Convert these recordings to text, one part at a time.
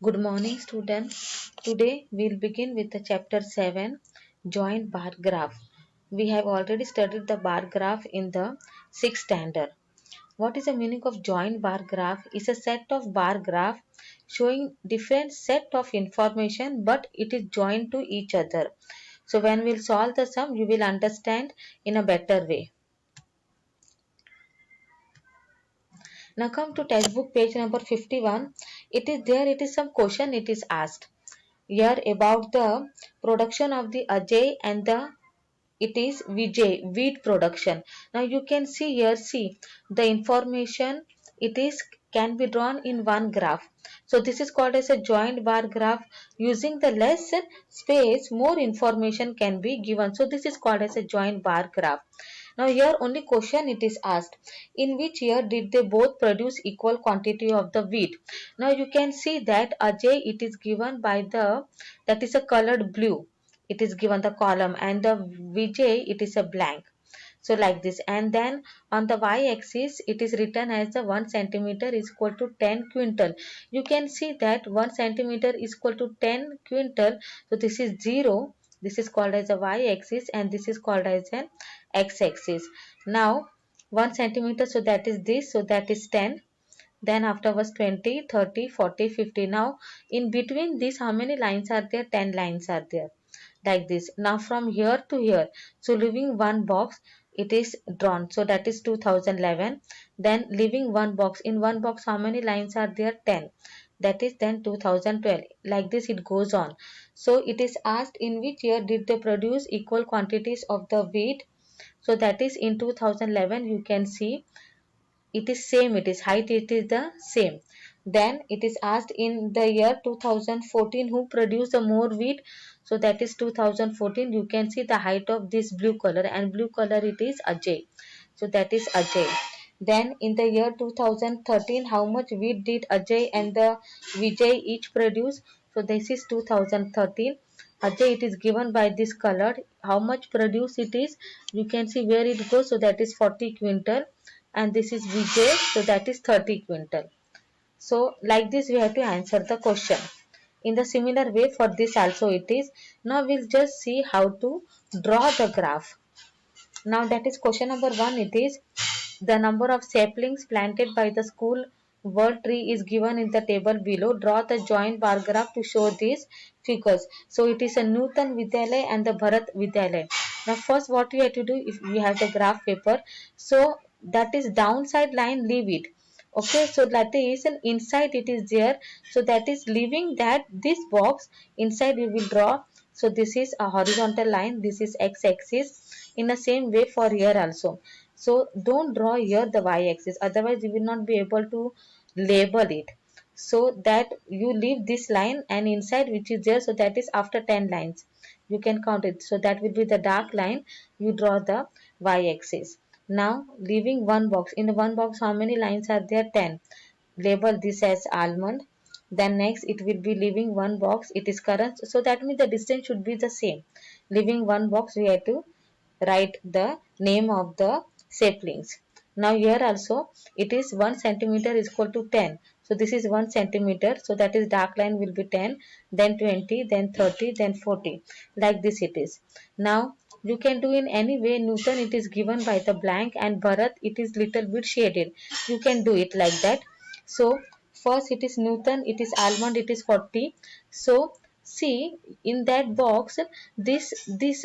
Good morning, students. Today we'll begin with the chapter 7 Joint Bar Graph. We have already studied the bar graph in the 6th standard. What is the meaning of joint bar graph? Is a set of bar graph showing different set of information but it is joined to each other. So when we'll solve the sum, you will understand in a better way. Now come to textbook page number 51. It is some question it is asked. Here about the production of the Ajay and the it is Vijay wheat production. Now you can see here, see the information it is can be drawn in one graph. So this is called as a joint bar graph. Using the less space, more information can be given. So this is called as a joint bar graph. Now here only question it is asked. In which year did they both produce equal quantity of the wheat? Now you can see that Ajay it is given by the that is a colored blue. It is given the column and the Vijay it is a blank. So like this, and then on the y-axis it is written as the 1 centimeter is equal to 10 quintal. You can see that 1 centimeter is equal to 10 quintal. So this is 0. This is called as a y-axis and this is called as an x-axis. Now 1 centimeter, so that is this, so that is 10. Then afterwards 20, 30, 40, 50. Now in between this how many lines are there? 10 lines are there like this. Now from here to here, so leaving one box it is drawn, so that is 2011. Then leaving one box, in one box how many lines are there? 10, that is then 2012. Like this it goes on. So it is asked in which year did they produce equal quantities of the wheat. So that is in 2011. You can see it is same, it is height, it is the same. Then it is asked in the year 2014 who produced the more wheat. So that is 2014. You can see the height of this blue color, and blue color it is Ajay. So that is Ajay. Then in the year 2013 how much wheat did Ajay and the Vijay each produce. So this is 2013. Ajay it is given by this color. How much produce it is, you can see where it goes. So that is 40 quintal, and this is Vijay, so that is 30 quintal. So like this we have to answer the question. In the similar way for this also it is. Now we'll just see how to draw the graph. Now that is question number 1. It is the number of saplings planted by the school world tree is given in the table below. Draw the joint bar graph to show these figures. So it is a Nutan Vidyalaya and the Bharat Vidyalaya. Now first what you have to do, if you have the graph paper, so that is downside line, leave it. Okay, so that is an inside it is there. So that is leaving that this box inside we will draw. So this is a horizontal line, this is x-axis. In the same way for here also. So don't draw here the y-axis, otherwise you will not be able to label it. So that you leave this line and inside which is there, so that is after 10 lines. You can count it. So that will be the dark line. You draw the y-axis. Now leaving one box. In the one box how many lines are there? 10. Label this as almond. Then next it will be leaving one box. It is currant. So that means the distance should be the same. Leaving one box we have to write the name of the saplings. Now here also it is 1 centimeter is equal to 10. So this is 1 centimeter. So that is dark line will be 10, then 20, then 30, then 40. Like this it is. Now you can do in any way. Newton it is given by the blank and Bharat it is little bit shaded. You can do it like that. So first it is Newton, it is almond, it is 40. So see in that box this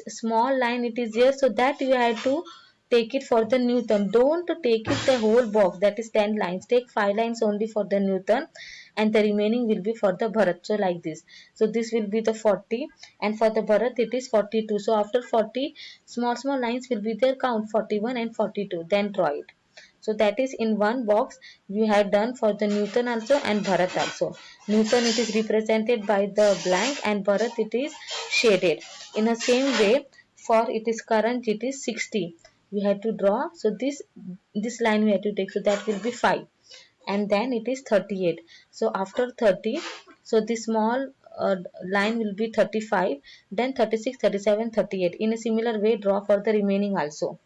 small line it is there, so that you have to take it for the Newton. Don't take it the whole box, that is 10 lines. Take 5 lines only for the Newton and the remaining will be for the Bharat. So like this. So this will be the 40 and for the Bharat it is 42. So after 40 small lines will be there, count 41 and 42, then draw it. So that is in one box you have done for the Newton also and Bharat also. Newton it is represented by the blank and Bharat it is shaded. In the same way for it is current it is 60. We have to draw. So this line we have to take. So that will be 5. And then it is 38. So after 30, so this small line will be 35, then 36, 37, 38. In a similar way draw for the remaining also.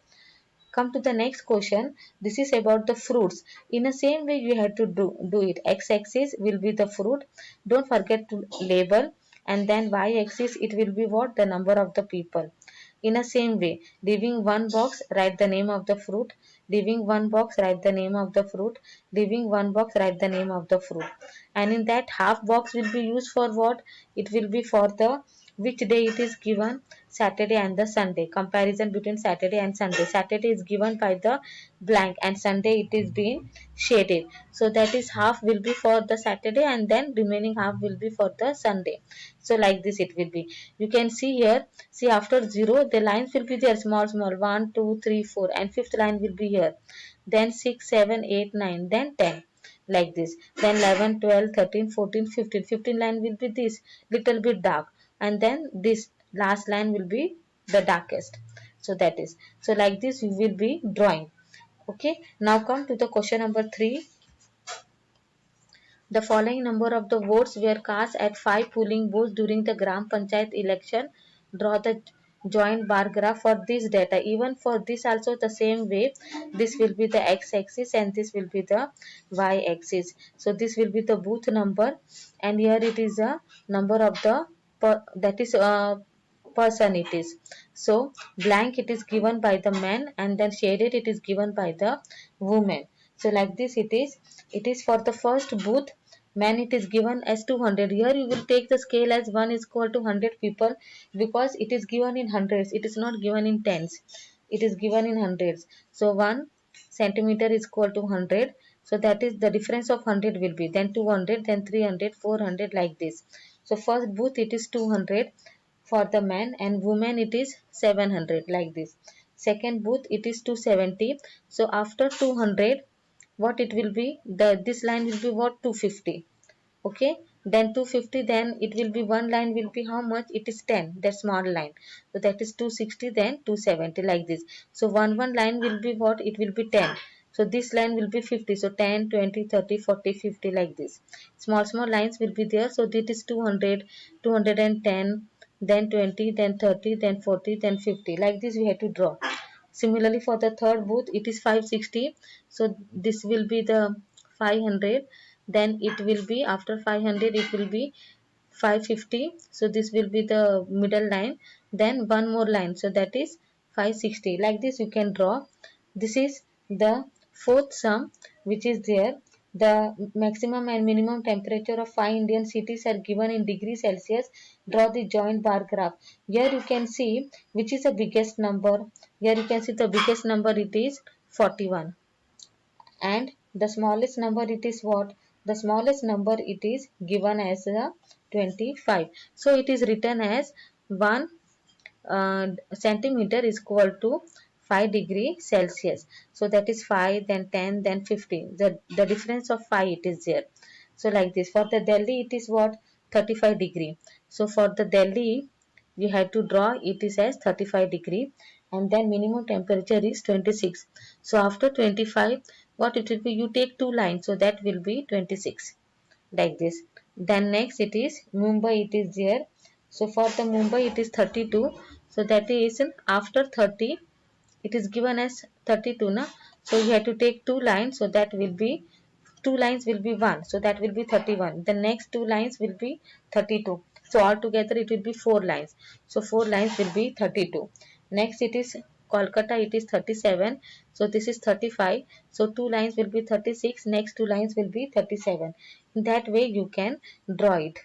Come to the next question. This is about the fruits. In the same way you have to do it. X-axis will be the fruit. Don't forget to label. And then Y-axis it will be what? The number of the people. In the same way, leaving one box, write the name of the fruit. Leaving one box, write the name of the fruit. Leaving one box, write the name of the fruit. And in that half box will be used for what? It will be for the which day it is given, Saturday and the Sunday. Comparison between Saturday and Sunday. Saturday is given by the blank and Sunday it is being shaded. So that is half will be for the Saturday and then remaining half will be for the Sunday. So like this it will be. You can see here, see after 0 the lines will be there, small small, 1 2 3 4, and fifth line will be here, then 6 7 8 9, then 10, like this, then 11 12 13 14 15, 15 line will be this little bit dark, and then this last line will be the darkest. So that is, so like this you will be drawing. Okay, now come to the question number 3. The following number of the votes were cast at 5 polling booths during the Gram Panchayat election. Draw the joint bar graph for this data. Even for this also the same way. This will be the x-axis and this will be the y-axis. So this will be the booth number, and here it is a number of the that is person it is. So blank it is given by the man and then shaded it is given by the woman. So like this it is for the first booth. Man it is given as 200. Here you will take the scale as 1 is equal to 100 people, because it is given in hundreds. It is not given in tens. It is given in hundreds. So 1 centimeter is equal to 100. So that is the difference of 100 will be. Then 200, then 300, 400, like this. So first booth it is 200 for the man, and woman it is 700, like this. Second booth it is 270. So after 200, what it will be, the this line will be what, 250. Okay, then 250, then it will be one line will be how much, it is 10, that small line. So that is 260, then 270, like this. So one line will be what, it will be 10. So this line will be 50. So 10 20 30 40 50, like this. Small lines will be there. So this is 200, 210, then 20, then 30, then 40, then 50, like this we have to draw. Similarly for the third booth it is 560. So this will be the 500, then it will be after 500 it will be 550. So this will be the middle line, then one more line, so that is 560, like this you can draw. This is the fourth sum which is there. The maximum and minimum temperature of 5 Indian cities are given in degrees Celsius. Draw the joint bar graph. Here you can see which is the biggest number. Here you can see the biggest number it is 41, and the smallest number it is what, the smallest number it is given as a 25. So it is written as 1 centimeter is equal to 5 degree Celsius. So that is 5, then 10, then 15. The difference of 5 it is there. So like this, for the Delhi it is what, 35 degree. So for the Delhi you have to draw it is as 35 degree, and then minimum temperature is 26. So after 25, what it will be, you take two lines, so that will be 26, like this. Then next it is Mumbai, it is there. So for the Mumbai it is 32. So that is after 30 it is given as 32 na. So you have to take two lines, so that will be, two lines will be 1, so that will be 31. The next two lines will be 32. So altogether it will be 4 lines. So 4 lines will be 32. Next it is Kolkata, it is 37. So this is 35. So two lines will be 36. Next two lines will be 37. In that way you can draw it.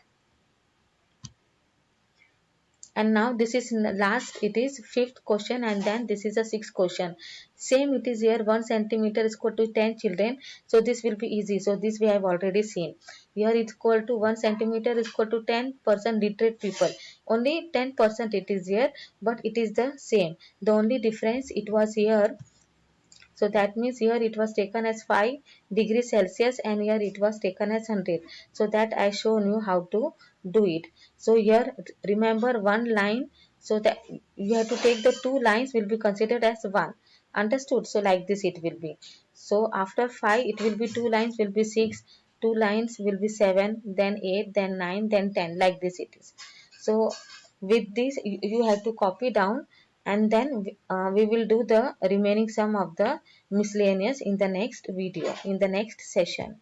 And now this is last, it is fifth question, and then this is a sixth question. Same it is here, 1 centimeter is equal to 10 children. So this will be easy. So this we have already seen. Here it's equal to 1 centimeter is equal to 10% literate people. Only 10% it is here, but it is the same. The only difference it was here, so that means here it was taken as 5 degrees Celsius and here it was taken as 100. So that I shown you how to do it. So here remember one line, so that you have to take the two lines will be considered as one. Understood? So like this it will be. So after 5 it will be two lines will be 6, two lines will be 7, then 8, then 9, then 10, like this it is. So with this you have to copy down and then we will do the remaining sum of the miscellaneous in the next video, in the next session.